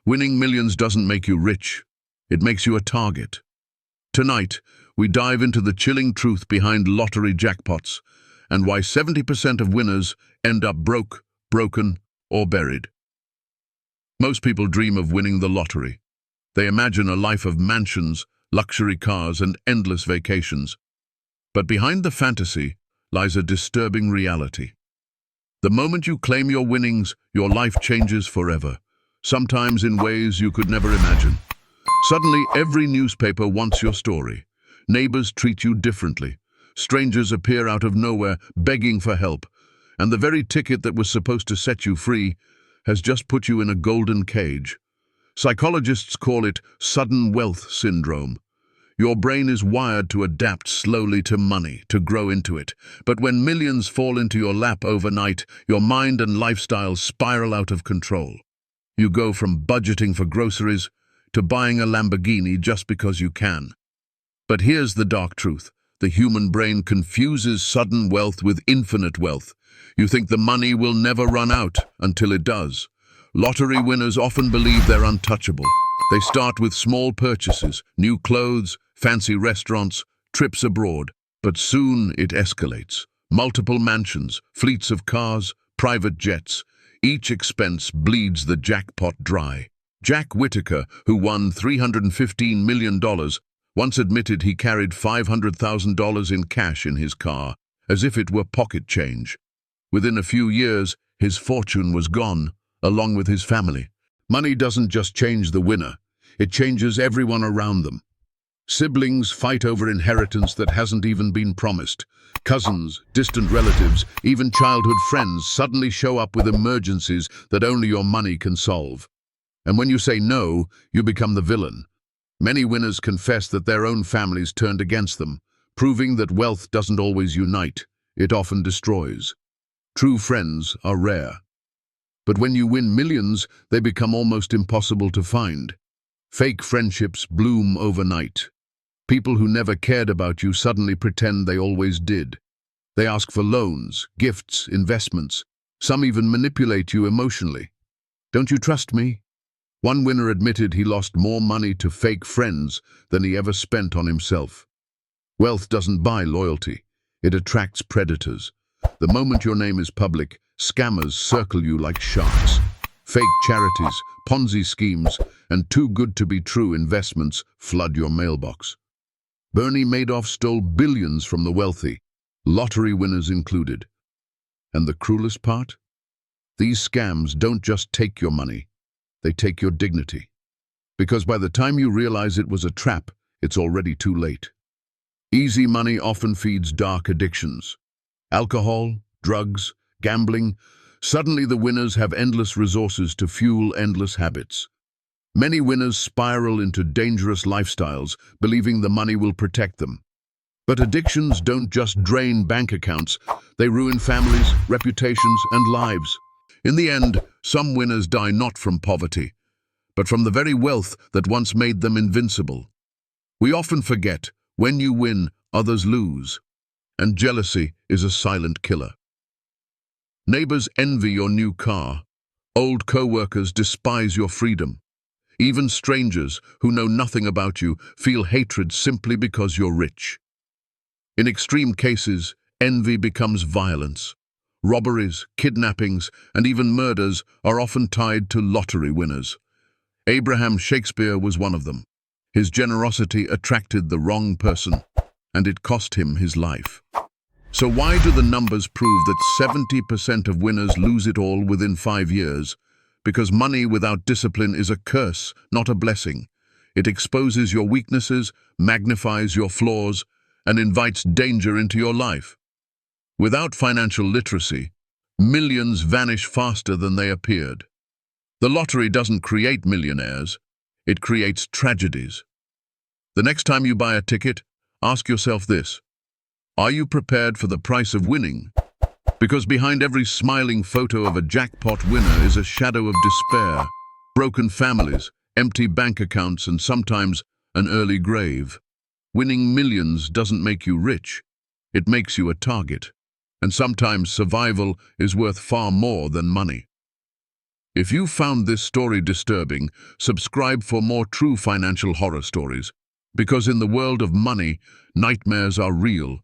Winning millions doesn't make you rich. It makes you a target. Tonight, we dive into the chilling truth behind lottery jackpots and why 70% of winners end up broke, broken, or buried. Most people dream of winning the lottery. They imagine a life of mansions, luxury cars, and endless vacations. But behind the fantasy lies a disturbing reality. The moment you claim your winnings, your life changes forever, sometimes in ways you could never imagine. Suddenly, every newspaper wants your story. Neighbors treat you differently. Strangers appear out of nowhere, begging for help. And the very ticket that was supposed to set you free has just put you in a golden cage. Psychologists call it sudden wealth syndrome. Your brain is wired to adapt slowly to money, to grow into it. But when millions fall into your lap overnight, your mind and lifestyle spiral out of control. You go from budgeting for groceries to buying a Lamborghini just because you can. But here's the dark truth. The human brain confuses sudden wealth with infinite wealth. You think the money will never run out until it does. Lottery winners often believe they're untouchable. They start with small purchases, new clothes, fancy restaurants, trips abroad. But soon it escalates. Multiple mansions, fleets of cars, private jets. Each expense bleeds the jackpot dry. Jack Whitaker, who won $315 million, once admitted he carried $500,000 in cash in his car, as if it were pocket change. Within a few years, his fortune was gone, along with his family. Money doesn't just change the winner, it changes everyone around them. Siblings fight over inheritance that hasn't even been promised. Cousins, distant relatives, even childhood friends suddenly show up with emergencies that only your money can solve. And when you say no, you become the villain. Many winners confess that their own families turned against them, proving that wealth doesn't always unite, it often destroys. True friends are rare. But when you win millions, they become almost impossible to find. Fake friendships bloom overnight. People who never cared about you suddenly pretend they always did. They ask for loans, gifts, investments. Some even manipulate you emotionally. Don't you trust me? One winner admitted he lost more money to fake friends than he ever spent on himself. Wealth doesn't buy loyalty. It attracts predators. The moment your name is public, scammers circle you like sharks. Fake charities, Ponzi schemes, and too-good-to-be-true investments flood your mailbox. Bernie Madoff stole billions from the wealthy, lottery winners included. And the cruelest part? These scams don't just take your money, they take your dignity. Because by the time you realize it was a trap, it's already too late. Easy money often feeds dark addictions. Alcohol, drugs, gambling. Suddenly the winners have endless resources to fuel endless habits. Many winners spiral into dangerous lifestyles, believing the money will protect them. But addictions don't just drain bank accounts, they ruin families, reputations, and lives. In the end, some winners die not from poverty, but from the very wealth that once made them invincible. We often forget, when you win, others lose. And jealousy is a silent killer. Neighbors envy your new car. Old co-workers despise your freedom. Even strangers who know nothing about you feel hatred simply because you're rich. In extreme cases, envy becomes violence. Robberies, kidnappings, and even murders are often tied to lottery winners. Abraham Shakespeare was one of them. His generosity attracted the wrong person, and it cost him his life. So why do the numbers prove that 70% of winners lose it all within 5 years? Because money without discipline is a curse, not a blessing. It exposes your weaknesses, magnifies your flaws, and invites danger into your life. Without financial literacy, millions vanish faster than they appeared. The lottery doesn't create millionaires, it creates tragedies. The next time you buy a ticket, ask yourself this: are you prepared for the price of winning? Because behind every smiling photo of a jackpot winner is a shadow of despair, broken families, empty bank accounts, and sometimes an early grave. Winning millions doesn't make you rich, it makes you a target. And sometimes survival is worth far more than money. If you found this story disturbing, subscribe for more true financial horror stories. Because in the world of money, nightmares are real,